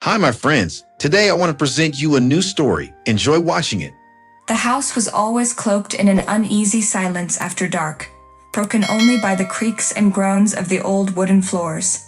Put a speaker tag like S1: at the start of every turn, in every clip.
S1: Hi, my friends. Today I want to present you a new story. Enjoy watching it.
S2: The house was always cloaked in an uneasy silence after dark, broken only by the creaks and groans of the old wooden floors.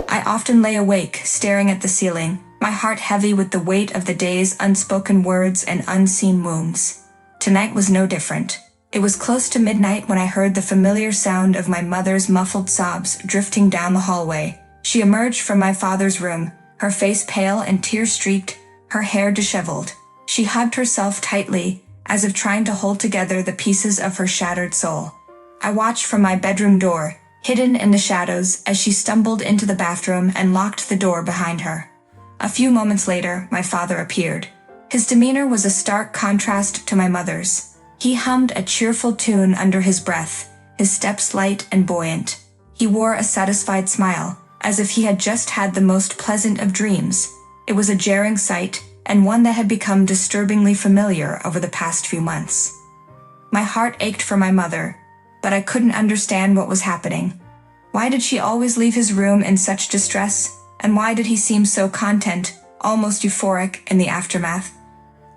S2: I often lay awake, staring at the ceiling, my heart heavy with the weight of the day's unspoken words and unseen wounds. Tonight was no different. It was close to midnight when I heard the familiar sound of my mother's muffled sobs drifting down the hallway. She emerged from my father's room, her face pale and tear-streaked, her hair disheveled. She hugged herself tightly, as if trying to hold together the pieces of her shattered soul. I watched from my bedroom door, hidden in the shadows, as she stumbled into the bathroom and locked the door behind her. A few moments later, my father appeared. His demeanor was a stark contrast to my mother's. He hummed a cheerful tune under his breath, his steps light and buoyant. He wore a satisfied smile, as if he had just had the most pleasant of dreams. It was a jarring sight, and one that had become disturbingly familiar over the past few months. My heart ached for my mother, but I couldn't understand what was happening. Why did she always leave his room in such distress, and why did he seem so content, almost euphoric, in the aftermath?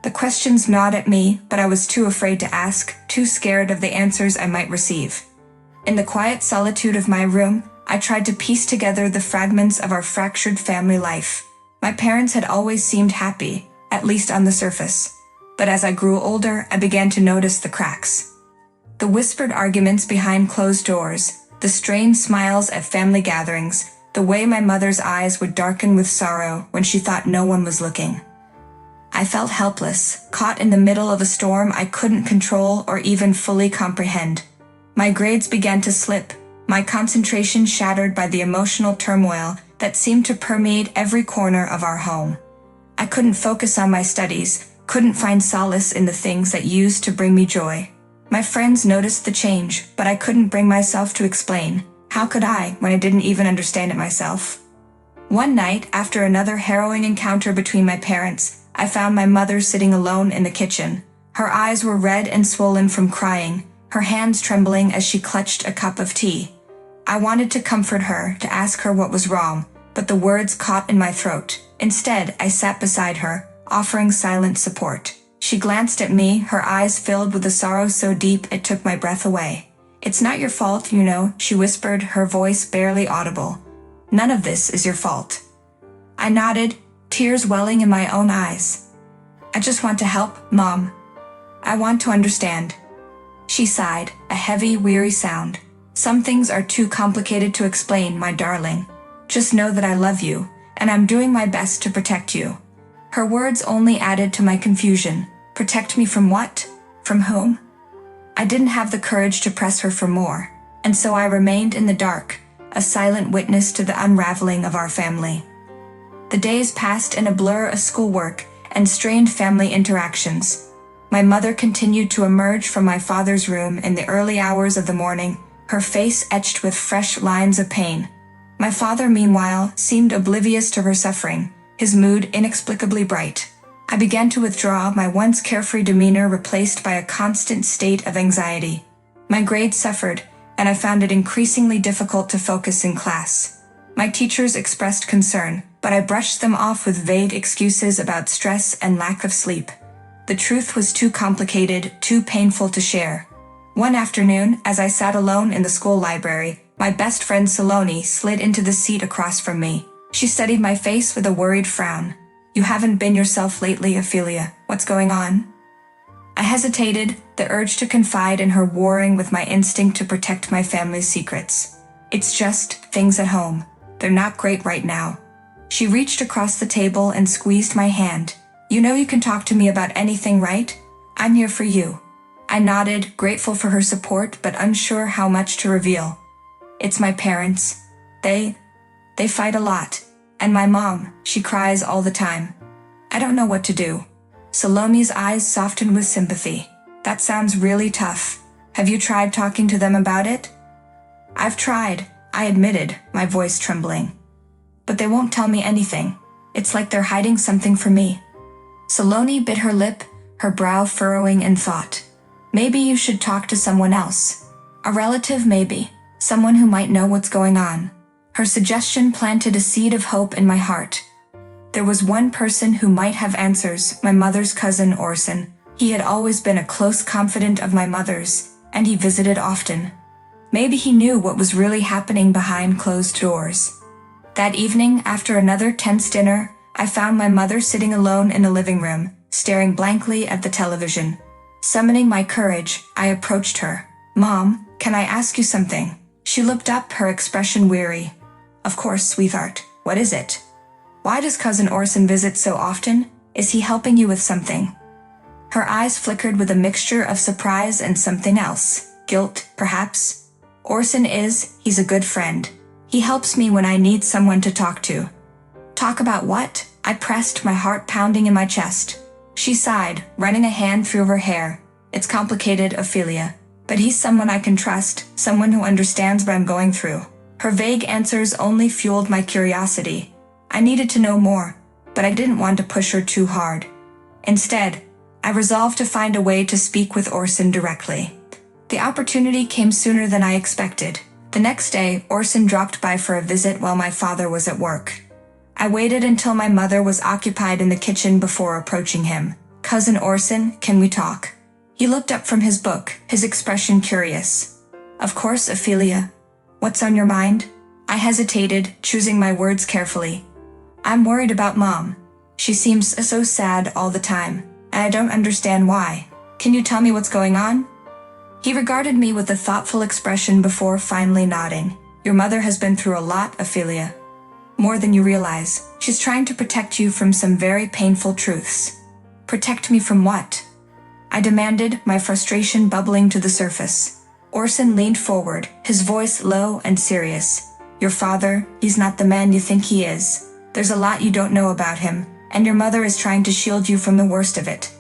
S2: The questions gnawed at me, but I was too afraid to ask, too scared of the answers I might receive. In the quiet solitude of my room, I tried to piece together the fragments of our fractured family life. My parents had always seemed happy, at least on the surface. But as I grew older, I began to notice the cracks. The whispered arguments behind closed doors, the strained smiles at family gatherings, the way my mother's eyes would darken with sorrow when she thought no one was looking. I felt helpless, caught in the middle of a storm I couldn't control or even fully comprehend. My grades began to slip, my concentration shattered by the emotional turmoil that seemed to permeate every corner of our home. I couldn't focus on my studies, couldn't find solace in the things that used to bring me joy. My friends noticed the change, but I couldn't bring myself to explain. How could I, when I didn't even understand it myself? One night, after another harrowing encounter between my parents, I found my mother sitting alone in the kitchen. Her eyes were red and swollen from crying, her hands trembling as she clutched a cup of tea. I wanted to comfort her, to ask her what was wrong, but the words caught in my throat. Instead, I sat beside her, offering silent support. She glanced at me, her eyes filled with a sorrow so deep it took my breath away. "It's not your fault, you know," she whispered, her voice barely audible. "None of this is your fault." I nodded, tears welling in my own eyes. "I just want to help, Mom. I want to understand." She sighed, a heavy, weary sound. "Some things are too complicated to explain, my darling. Just know that I love you, and I'm doing my best to protect you." Her words only added to my confusion. Protect me from what? From whom? I didn't have the courage to press her for more, and so I remained in the dark, a silent witness to the unraveling of our family. The days passed in a blur of schoolwork and strained family interactions. My mother continued to emerge from my father's room in the early hours of the morning, her face etched with fresh lines of pain. My father, meanwhile, seemed oblivious to her suffering, his mood inexplicably bright. I began to withdraw, my once carefree demeanor replaced by a constant state of anxiety. My grades suffered, and I found it increasingly difficult to focus in class. My teachers expressed concern, but I brushed them off with vague excuses about stress and lack of sleep. The truth was too complicated, too painful to share. One afternoon, as I sat alone in the school library, my best friend Saloni slid into the seat across from me. She studied my face with a worried frown. "You haven't been yourself lately, Ophelia. What's going on?" I hesitated, the urge to confide in her warring with my instinct to protect my family's secrets. "It's just things at home. They're not great right now." She reached across the table and squeezed my hand. "You know you can talk to me about anything, right? I'm here for you." I nodded, grateful for her support but unsure how much to reveal. "It's my parents. They fight a lot. And my mom, she cries all the time. I don't know what to do." Salome's eyes softened with sympathy. "That sounds really tough. Have you tried talking to them about it?" "I've tried," I admitted, my voice trembling. "But they won't tell me anything. It's like they're hiding something from me." Salome bit her lip, her brow furrowing in thought. "Maybe you should talk to someone else. A relative, maybe. Someone who might know what's going on." Her suggestion planted a seed of hope in my heart. There was one person who might have answers, my mother's cousin Orson. He had always been a close confidant of my mother's, and he visited often. Maybe he knew what was really happening behind closed doors. That evening, after another tense dinner, I found my mother sitting alone in the living room, staring blankly at the television. Summoning my courage, I approached her. "Mom, can I ask you something?" She looked up, her expression weary. "Of course, sweetheart. What is it? Why does Cousin Orson visit so often? Is he helping you with something?" Her eyes flickered with a mixture of surprise and something else. Guilt, perhaps? He's a good friend. He helps me when I need someone to talk to. Talk about what? I pressed, my heart pounding in my chest. She sighed, running a hand through her hair. "It's complicated, Ophelia. But he's someone I can trust, someone who understands what I'm going through." Her vague answers only fueled my curiosity. I needed to know more, but I didn't want to push her too hard. Instead, I resolved to find a way to speak with Orson directly. The opportunity came sooner than I expected. The next day, Orson dropped by for a visit while my father was at work. I waited until my mother was occupied in the kitchen before approaching him. "Cousin Orson, can we talk?" He looked up from his book, his expression curious. "Of course, Ophelia. What's on your mind?" I hesitated, choosing my words carefully. "I'm worried about Mom. She seems so sad all the time, and I don't understand why. Can you tell me what's going on?" He regarded me with a thoughtful expression before finally nodding. "Your mother has been through a lot, Ophelia. More than you realize. She's trying to protect you from some very painful truths." "Protect me from what?" I demanded, my frustration bubbling to the surface. Orson leaned forward, his voice low and serious. "Your father, he's not the man you think he is. There's a lot you don't know about him, and your mother is trying to shield you from the worst of it."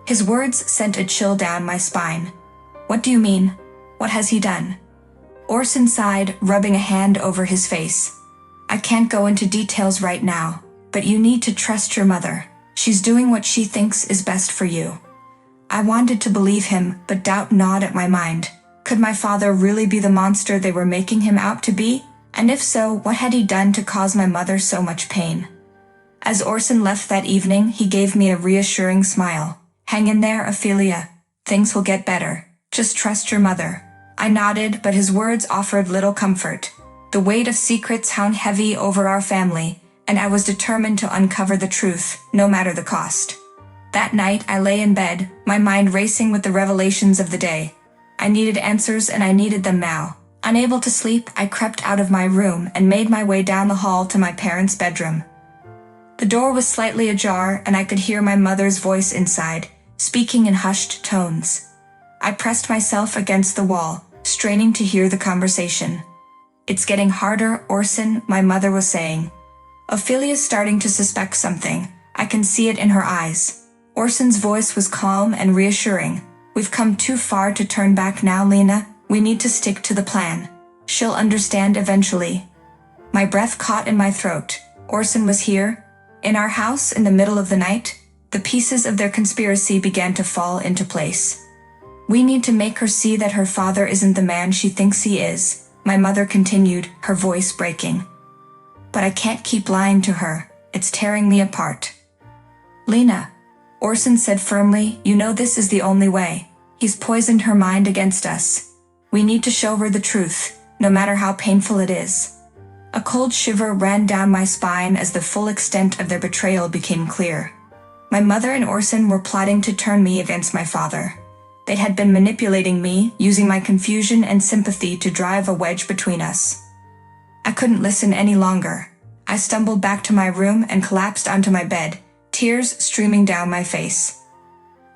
S2: His words sent a chill down my spine. "What do you mean? What has he done?" Orson sighed, rubbing a hand over his face. "I can't go into details right now, but you need to trust your mother. She's doing what she thinks is best for you." I wanted to believe him, but doubt gnawed at my mind. Could my father really be the monster they were making him out to be? And if so, what had he done to cause my mother so much pain? As Orson left that evening, he gave me a reassuring smile. "Hang in there, Ophelia. Things will get better. Just trust your mother." I nodded, but his words offered little comfort. The weight of secrets hung heavy over our family, and I was determined to uncover the truth, no matter the cost. That night, I lay in bed, my mind racing with the revelations of the day. I needed answers, and I needed them now. Unable to sleep, I crept out of my room and made my way down the hall to my parents' bedroom. The door was slightly ajar, and I could hear my mother's voice inside, speaking in hushed tones. I pressed myself against the wall, straining to hear the conversation. "It's getting harder, Orson," my mother was saying. "Ophelia's starting to suspect something. I can see it in her eyes." Orson's voice was calm and reassuring. "We've come too far to turn back now, Lena. We need to stick to the plan. She'll understand eventually." My breath caught in my throat. Orson was here, in our house in the middle of the night. The pieces of their conspiracy began to fall into place. "We need to make her see that her father isn't the man she thinks he is," my mother continued, her voice breaking. "But I can't keep lying to her. It's tearing me apart." "Lena," Orson said firmly, "you know this is the only way. He's poisoned her mind against us. We need to show her the truth, no matter how painful it is." A cold shiver ran down my spine as the full extent of their betrayal became clear. My mother and Orson were plotting to turn me against my father. They had been manipulating me, using my confusion and sympathy to drive a wedge between us. I couldn't listen any longer. I stumbled back to my room and collapsed onto my bed, tears streaming down my face.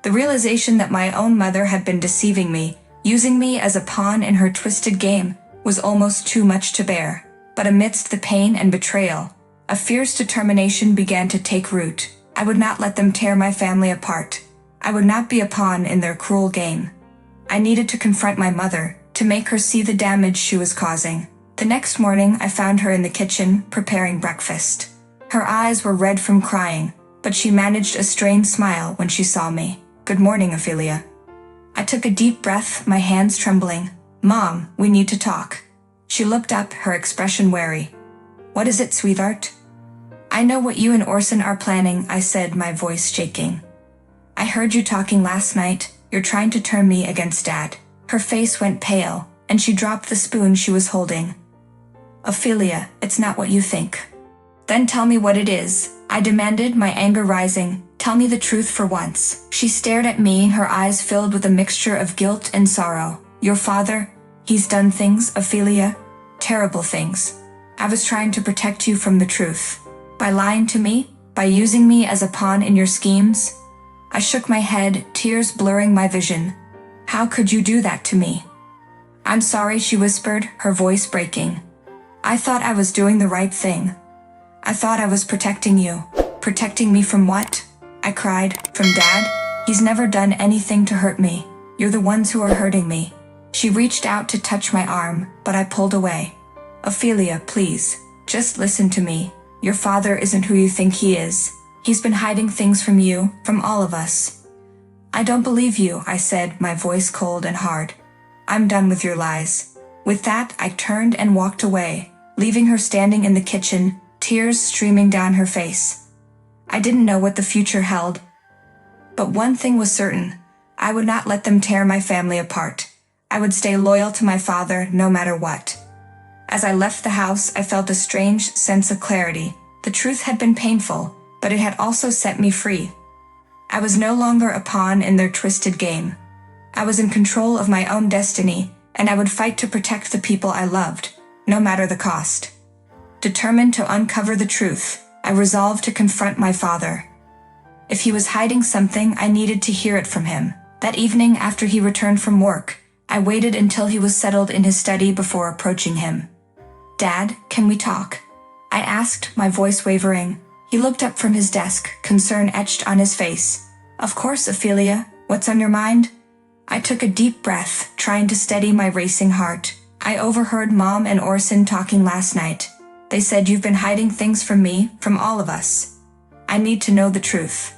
S2: The realization that my own mother had been deceiving me, using me as a pawn in her twisted game, was almost too much to bear. But amidst the pain and betrayal, a fierce determination began to take root. I would not let them tear my family apart. I would not be a pawn in their cruel game. I needed to confront my mother, to make her see the damage she was causing. The next morning, I found her in the kitchen, preparing breakfast. Her eyes were red from crying, but she managed a strained smile when she saw me. "Good morning, Ophelia." I took a deep breath, my hands trembling. "Mom, we need to talk." She looked up, her expression wary. "What is it, sweetheart?" I know what you and Orson are planning, I said, my voice shaking. I heard you talking last night. You're trying to turn me against Dad. Her face went pale, and she dropped the spoon she was holding. Ophelia, it's not what you think. Then tell me what it is, I demanded, my anger rising. Tell me the truth for once. She stared at me, her eyes filled with a mixture of guilt and sorrow. Your father, he's done things, Ophelia. Terrible things. I was trying to protect you from the truth. By lying to me? By using me as a pawn in your schemes? I shook my head, tears blurring my vision. How could you do that to me? I'm sorry, she whispered, her voice breaking. I thought I was doing the right thing. I thought I was protecting you. Protecting me from what? I cried. From Dad? He's never done anything to hurt me. You're the ones who are hurting me. She reached out to touch my arm, but I pulled away. Ophelia, please, just listen to me. Your father isn't who you think he is. He's been hiding things from you, from all of us. I don't believe you, I said, my voice cold and hard. I'm done with your lies. With that, I turned and walked away, leaving her standing in the kitchen, tears streaming down her face. I didn't know what the future held. But one thing was certain. I would not let them tear my family apart. I would stay loyal to my father no matter what. As I left the house, I felt a strange sense of clarity. The truth had been painful, but it had also set me free. I was no longer a pawn in their twisted game. I was in control of my own destiny, and I would fight to protect the people I loved, no matter the cost. Determined to uncover the truth, I resolved to confront my father. If he was hiding something, I needed to hear it from him. That evening, after he returned from work, I waited until he was settled in his study before approaching him. Dad, can we talk? I asked, my voice wavering. He looked up from his desk, concern etched on his face. Of course, Ophelia. What's on your mind? I took a deep breath, trying to steady my racing heart. I overheard Mom and Orson talking last night. They said you've been hiding things from me, from all of us. I need to know the truth.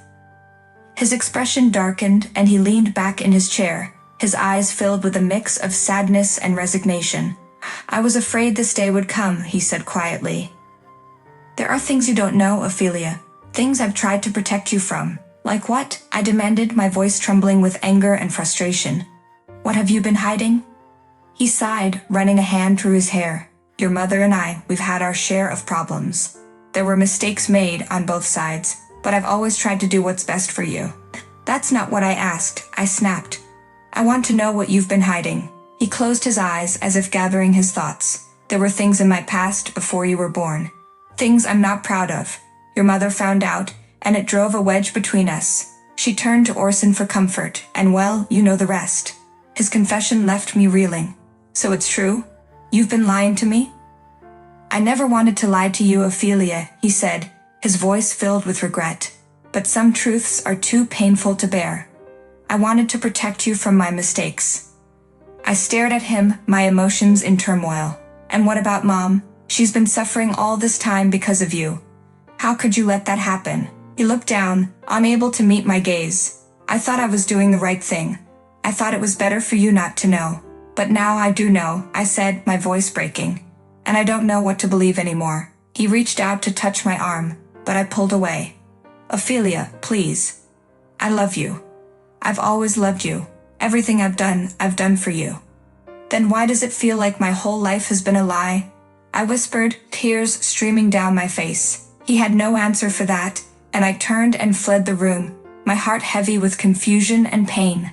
S2: His expression darkened, and he leaned back in his chair, his eyes filled with a mix of sadness and resignation. I was afraid this day would come, he said quietly. There are things you don't know, Ophelia. Things I've tried to protect you from. Like what? I demanded, my voice trembling with anger and frustration. What have you been hiding? He sighed, running a hand through his hair. Your mother and I, we've had our share of problems. There were mistakes made on both sides, but I've always tried to do what's best for you. That's not what I asked, I snapped. I want to know what you've been hiding. He closed his eyes as if gathering his thoughts. There were things in my past before you were born. Things I'm not proud of. Your mother found out, and it drove a wedge between us. She turned to Orson for comfort, and well, you know the rest. His confession left me reeling. So it's true? You've been lying to me? I never wanted to lie to you, Ophelia, he said, his voice filled with regret. But some truths are too painful to bear. I wanted to protect you from my mistakes. I stared at him, my emotions in turmoil. And what about Mom? She's been suffering all this time because of you. How could you let that happen? He looked down, unable to meet my gaze. I thought I was doing the right thing. I thought it was better for you not to know. But now I do know, I said, my voice breaking. And I don't know what to believe anymore. He reached out to touch my arm, but I pulled away. Ophelia, please. I love you. I've always loved you. Everything I've done for you. Then why does it feel like my whole life has been a lie? I whispered, tears streaming down my face. He had no answer for that, and I turned and fled the room, my heart heavy with confusion and pain.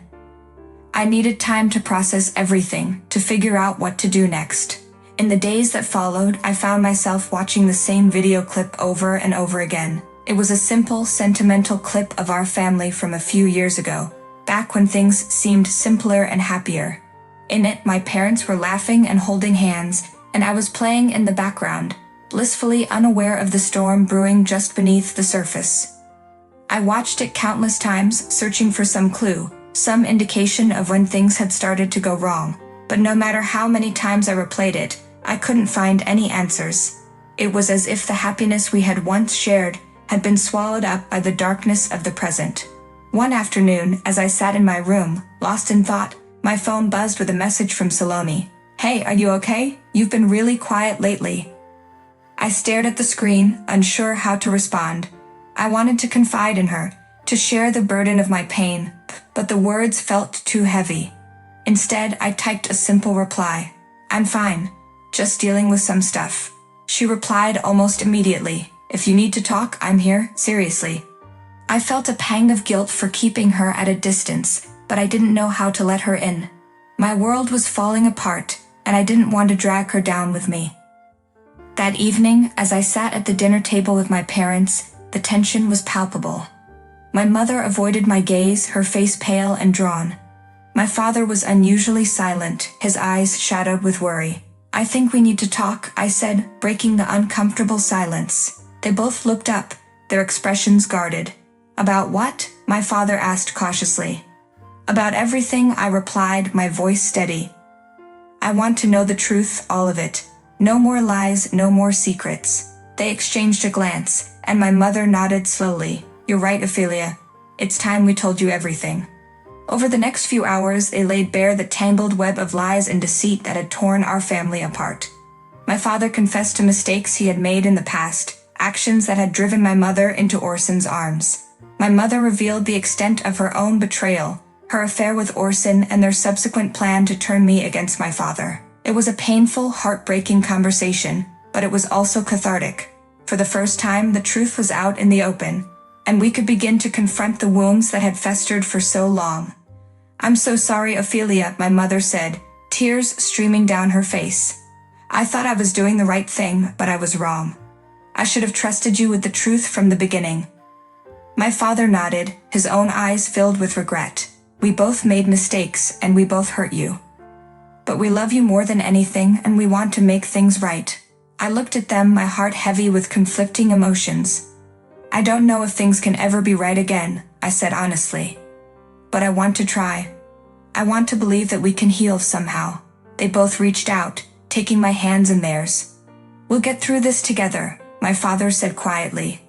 S2: I needed time to process everything, to figure out what to do next. In the days that followed, I found myself watching the same video clip over and over again. It was a simple, sentimental clip of our family from a few years ago, back when things seemed simpler and happier. In it, my parents were laughing and holding hands, and I was playing in the background, blissfully unaware of the storm brewing just beneath the surface. I watched it countless times, searching for some clue, some indication of when things had started to go wrong, but no matter how many times I replayed it, I couldn't find any answers. It was as if the happiness we had once shared had been swallowed up by the darkness of the present. One afternoon, as I sat in my room, lost in thought, my phone buzzed with a message from Salome. Hey, are you okay? You've been really quiet lately. I I stared at the screen, unsure how to respond. I wanted to confide in her, to share the burden of my pain, but the words felt too heavy. Instead, I typed a simple reply. "I'm fine. Just dealing with some stuff." She replied almost immediately. "If you need to talk, I'm here, seriously." I felt a pang of guilt for keeping her at a distance, but I didn't know how to let her in. My world was falling apart, and I didn't want to drag her down with me. That evening, as I sat at the dinner table with my parents, the tension was palpable. My mother avoided my gaze, her face pale and drawn. My father was unusually silent, his eyes shadowed with worry. "I think we need to talk," I said, breaking the uncomfortable silence. They both looked up, their expressions guarded. "About what?" my father asked cautiously. "About everything," I replied, my voice steady. "I want to know the truth, all of it. No more lies, no more secrets." They exchanged a glance, and my mother nodded slowly. "You're right, Ophelia. It's time we told you everything." Over the next few hours, they laid bare the tangled web of lies and deceit that had torn our family apart. My father confessed to mistakes he had made in the past, actions that had driven my mother into Orson's arms. My mother revealed the extent of her own betrayal, her affair with Orson, and their subsequent plan to turn me against my father. It was a painful, heartbreaking conversation, but it was also cathartic. For the first time, the truth was out in the open, and we could begin to confront the wounds that had festered for so long. "I'm so sorry, Ophelia," my mother said, tears streaming down her face. "I thought I was doing the right thing, but I was wrong. I should have trusted you with the truth from the beginning." My father nodded, his own eyes filled with regret. "We both made mistakes, and we both hurt you. But we love you more than anything, and we want to make things right." I looked at them, my heart heavy with conflicting emotions. "I don't know if things can ever be right again," I said honestly. "But I want to try. I want to believe that we can heal somehow." They both reached out, taking my hands in theirs. "We'll get through this together," my father said quietly.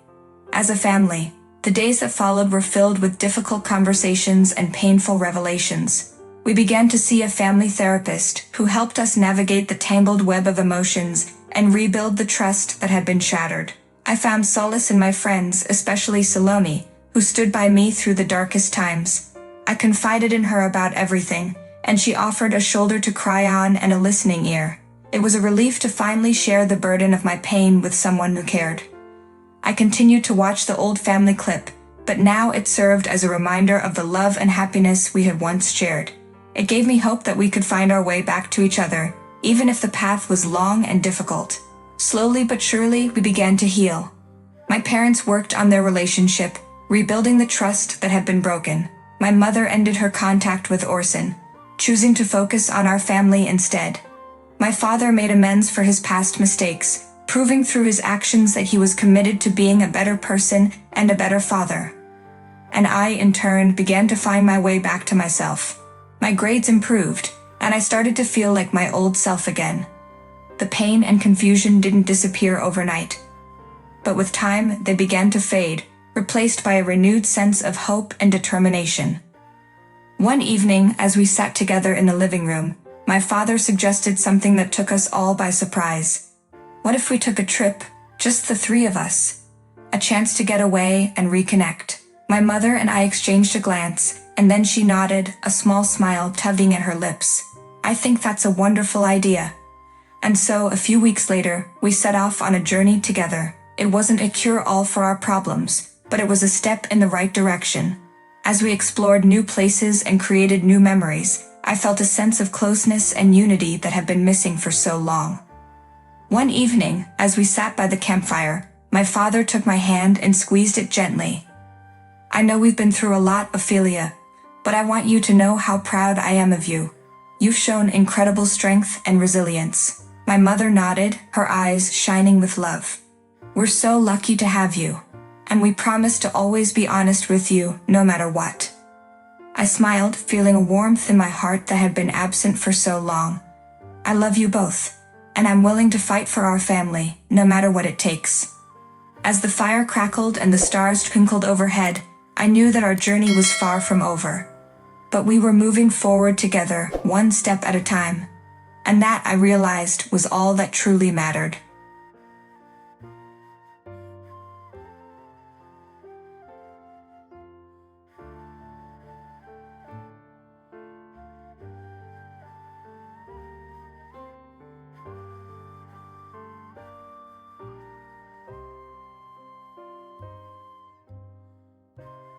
S2: As a family, the days that followed were filled with difficult conversations and painful revelations. We began to see a family therapist who helped us navigate the tangled web of emotions and rebuild the trust that had been shattered. I found solace in my friends, especially Salome, who stood by me through the darkest times. I confided in her about everything, and she offered a shoulder to cry on and a listening ear. It was a relief to finally share the burden of my pain with someone who cared. I continued to watch the old family clip, but now it served as a reminder of the love and happiness we had once shared. It gave me hope that we could find our way back to each other, even if the path was long and difficult. Slowly but surely, we began to heal. My parents worked on their relationship, rebuilding the trust that had been broken. My mother ended her contact with Orson, choosing to focus on our family instead. My father made amends for his past mistakes, proving through his actions that he was committed to being a better person and a better father. And I, in turn, began to find my way back to myself. My grades improved, and I started to feel like my old self again. The pain and confusion didn't disappear overnight. But with time, they began to fade, replaced by a renewed sense of hope and determination. One evening, as we sat together in the living room, my father suggested something that took us all by surprise. What if we took a trip, just the three of us? A chance to get away and reconnect. My mother and I exchanged a glance, and then she nodded, a small smile tugging at her lips. "I think that's a wonderful idea." And so, a few weeks later, we set off on a journey together. It wasn't a cure-all for our problems, but it was a step in the right direction. As we explored new places and created new memories, I felt a sense of closeness and unity that had been missing for so long. One evening, as we sat by the campfire, my father took my hand and squeezed it gently. "I know we've been through a lot, Ophelia, but I want you to know how proud I am of you. You've shown incredible strength and resilience." My mother nodded, her eyes shining with love. "We're so lucky to have you, and we promise to always be honest with you, no matter what." I smiled, feeling a warmth in my heart that had been absent for so long. "I love you both, and I'm willing to fight for our family, no matter what it takes." As the fire crackled and the stars twinkled overhead, I knew that our journey was far from over. But we were moving forward together, one step at a time. And that, I realized, was all that truly mattered.